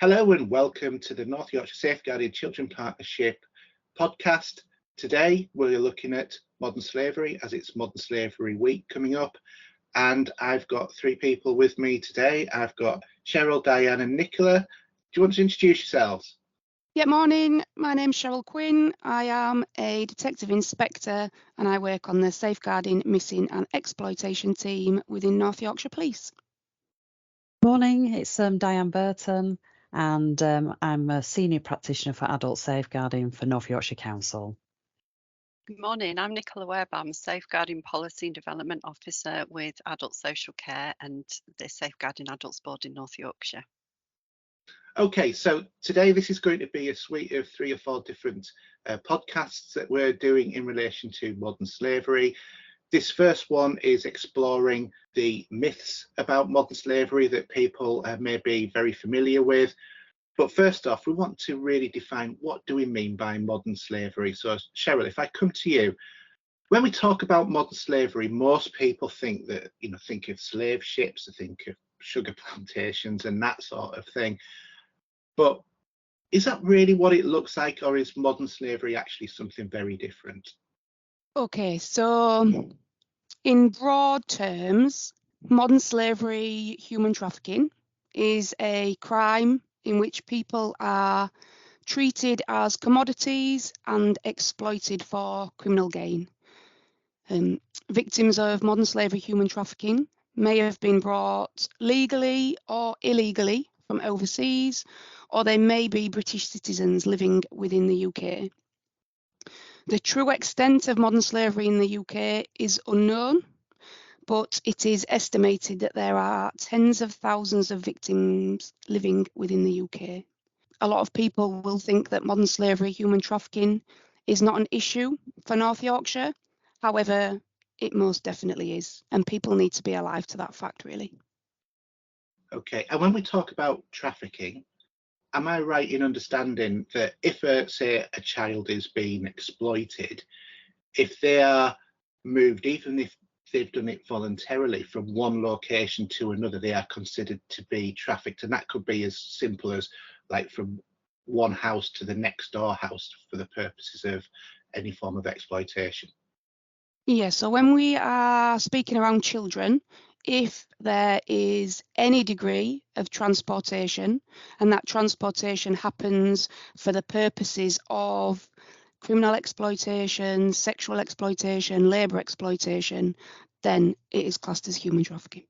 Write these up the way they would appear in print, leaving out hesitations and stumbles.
Hello and welcome to the North Yorkshire Safeguarding Children Partnership podcast. Today we're looking at modern slavery as it's Modern Slavery Week coming up, and I've got three people with me today. I've got Cheryl, Diane and Nicola. Do you want to introduce yourselves? Yeah, morning. My name's Cheryl Quinn. I am a detective inspector and I work on the Safeguarding, Missing and Exploitation team within North Yorkshire Police. Morning, it's Diane Burton and I'm a senior practitioner for adult safeguarding for North Yorkshire Council. Good morning, I'm Nicola Webb. I'm Safeguarding Policy and Development Officer with Adult Social Care and the Safeguarding Adults Board in North Yorkshire. Okay, so today this is going to be a suite of 3 or 4 different podcasts that we're doing in relation to modern slavery. This first one is exploring the myths about modern slavery that people may be very familiar with. But first off, we want to really define what do we mean by modern slavery. So Cheryl, if I come to you, when we talk about modern slavery, most people think that, think of slave ships, think of sugar plantations and that sort of thing. But is that really what it looks like, or is modern slavery actually something very different? Okay, so in broad terms, modern slavery, human trafficking, is a crime in which people are treated as commodities and exploited for criminal gain. Victims of modern slavery, human trafficking may have been brought legally or illegally from overseas, or they may be British citizens living within the UK. The true extent of modern slavery in the UK is unknown, but it is estimated that there are tens of thousands of victims living within the UK. A lot of people will think that modern slavery, human trafficking is not an issue for North Yorkshire. However, it most definitely is, and people need to be alive to that fact, really. Okay, and when we talk about trafficking, am I right in understanding that if, say, a child is being exploited, if they are moved, even if they've done it voluntarily, from one location to another, they are considered to be trafficked? And that could be as simple as like from one house to the next door house for the purposes of any form of exploitation. Yeah, so when we are speaking around children, if there is any degree of transportation, and that transportation happens for the purposes of criminal exploitation, sexual exploitation, labour exploitation, then it is classed as human trafficking.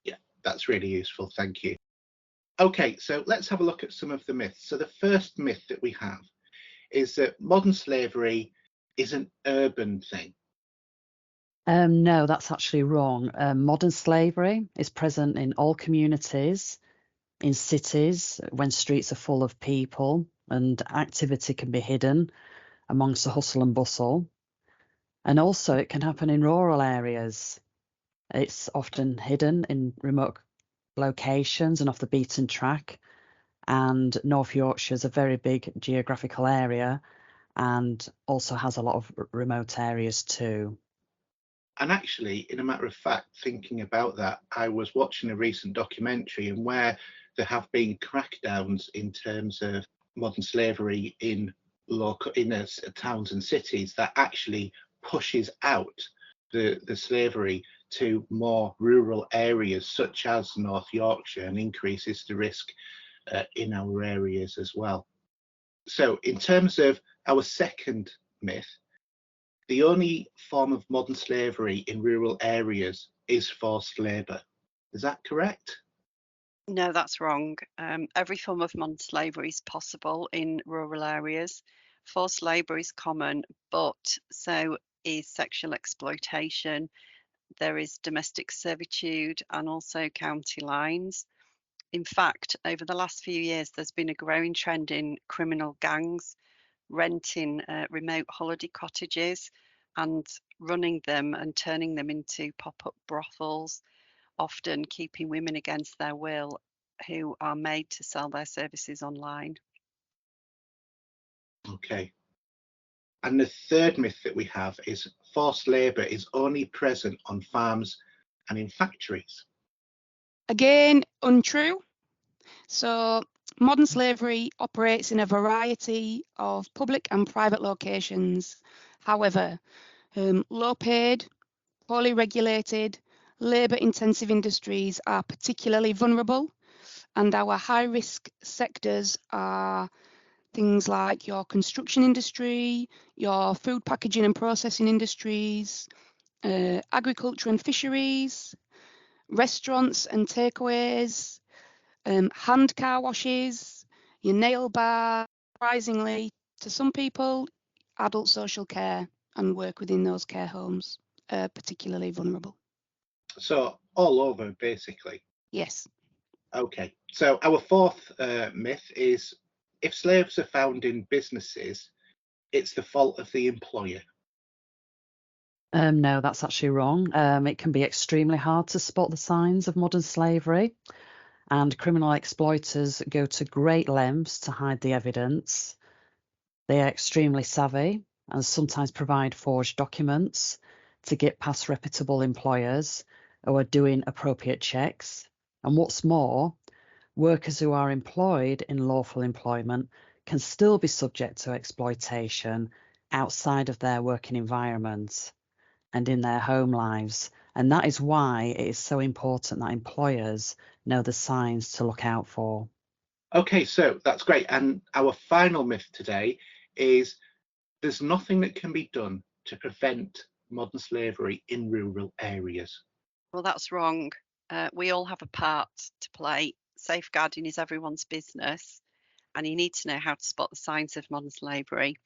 Yeah, that's really useful. Thank you. Okay, so let's have a look at some of the myths. So the first myth that we have is that modern slavery is an urban thing. No, that's actually wrong. Modern slavery is present in all communities, in cities, when streets are full of people and activity can be hidden amongst the hustle and bustle. And also it can happen in rural areas. It's often hidden in remote locations and off the beaten track. And North Yorkshire is a very big geographical area and also has a lot of remote areas too. And actually, in a matter of fact, thinking about that, I was watching a recent documentary and where there have been crackdowns in terms of modern slavery in local towns and cities, that actually pushes out the slavery to more rural areas such as North Yorkshire and increases the risk in our areas as well. So in terms of our second myth, the only form of modern slavery in rural areas is forced labour. Is that correct? No, that's wrong. Every form of modern slavery is possible in rural areas. Forced labour is common, but so is sexual exploitation. There is domestic servitude and also county lines. In fact, over the last few years, there's been a growing trend in criminal gangs renting remote holiday cottages and running them and turning them into pop-up brothels, often keeping women against their will who are made to sell their services online. Okay. And the third myth that we have is forced labour is only present on farms and in factories. Again, untrue. So Modern slavery operates in a variety of public and private locations. However, low paid, poorly regulated, labour intensive industries are particularly vulnerable, and our high risk sectors are things like your construction industry, your food packaging and processing industries, agriculture and fisheries, restaurants and takeaways, hand car washes, your nail bar, surprisingly, to some people, adult social care and work within those care homes are particularly vulnerable. So all over, basically. Yes. Okay, so our fourth myth is if slaves are found in businesses, it's the fault of the employer. No, that's actually wrong. It can be extremely hard to spot the signs of modern slavery, and criminal exploiters go to great lengths to hide the evidence. They are extremely savvy and sometimes provide forged documents to get past reputable employers who are doing appropriate checks. And what's more, workers who are employed in lawful employment can still be subject to exploitation outside of their working environment and in their home lives. And that is why it is so important that employers know the signs to look out for. Okay, so that's great. And our final myth today is there's nothing that can be done to prevent modern slavery in rural areas. Well, that's wrong. We all have a part to play. Safeguarding is everyone's business, and you need to know how to spot the signs of modern slavery.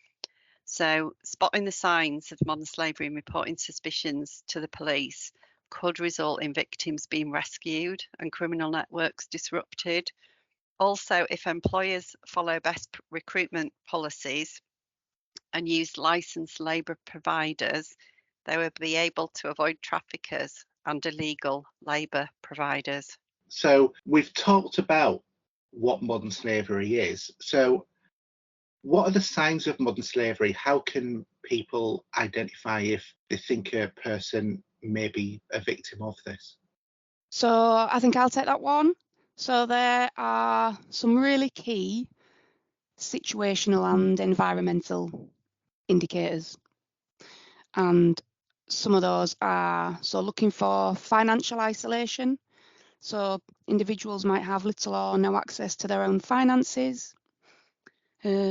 So, spotting the signs of modern slavery and reporting suspicions to the police could result in victims being rescued and criminal networks disrupted. Also, if employers follow best recruitment policies and use licensed labour providers, they will be able to avoid traffickers and illegal labour providers. So we've talked about what modern slavery is. So what are the signs of modern slavery? How can people identify if they think a person may be a victim of this? So I think I'll take that one. So there are some really key situational and environmental indicators. And some of those are looking for financial isolation. So individuals might have little or no access to their own finances.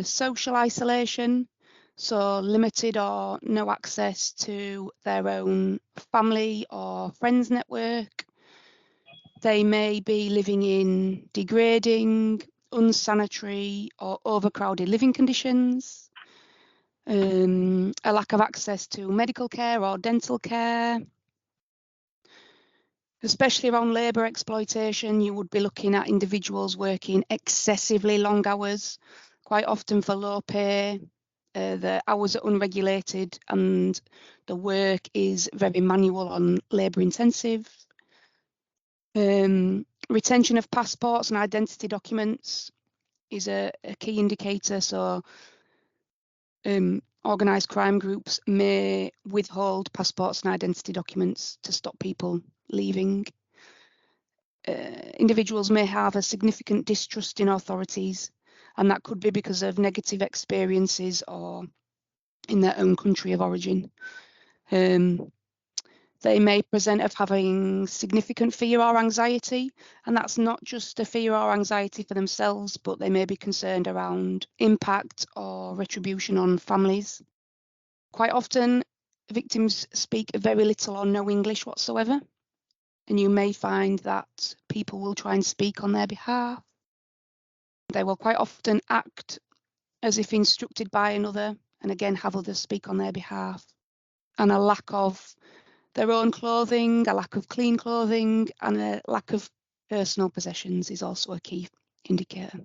Social isolation, so limited or no access to their own family or friends network. They may be living in degrading, unsanitary or overcrowded living conditions. A lack of access to medical care or dental care. Especially around labour exploitation, you would be looking at individuals working excessively long hours, quite often for low pay. The hours are unregulated and the work is very manual and labour intensive. Retention of passports and identity documents is a key indicator. So organised crime groups may withhold passports and identity documents to stop people leaving. Individuals may have a significant distrust in authorities, and that could be because of negative experiences or in their own country of origin. They may present of having significant fear or anxiety, and that's not just a fear or anxiety for themselves, but they may be concerned around impact or retribution on families. Quite often, victims speak very little or no English whatsoever, and you may find that people will try and speak on their behalf. They will quite often act as if instructed by another, and again have others speak on their behalf. And a lack of their own clothing, a lack of clean clothing, and a lack of personal possessions is also a key indicator.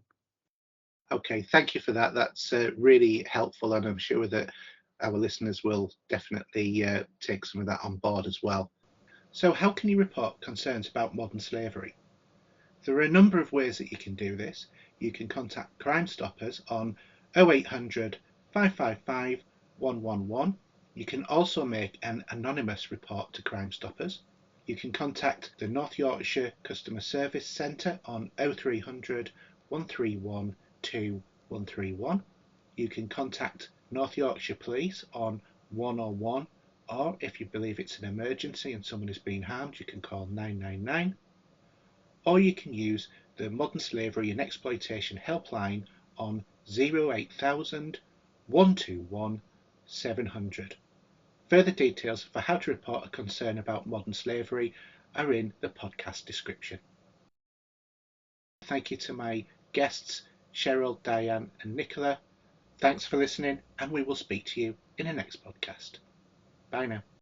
Okay, thank you for that. That's really helpful, and I'm sure that our listeners will definitely take some of that on board as well. So how can you report concerns about modern slavery? There are a number of ways that you can do this. You can contact Crime Stoppers on 0800 555 111. You can also make an anonymous report to Crime Stoppers. You can contact the North Yorkshire Customer Service Centre on 0300 131 2131. You can contact North Yorkshire Police on 101, or if you believe it's an emergency and someone is being harmed, you can call 999. Or you can use the Modern Slavery and Exploitation Helpline on 08000 121 700. Further details for how to report a concern about modern slavery are in the podcast description. Thank you to my guests, Cheryl, Diane and Nicola. Thanks for listening, and we will speak to you in the next podcast. Bye now.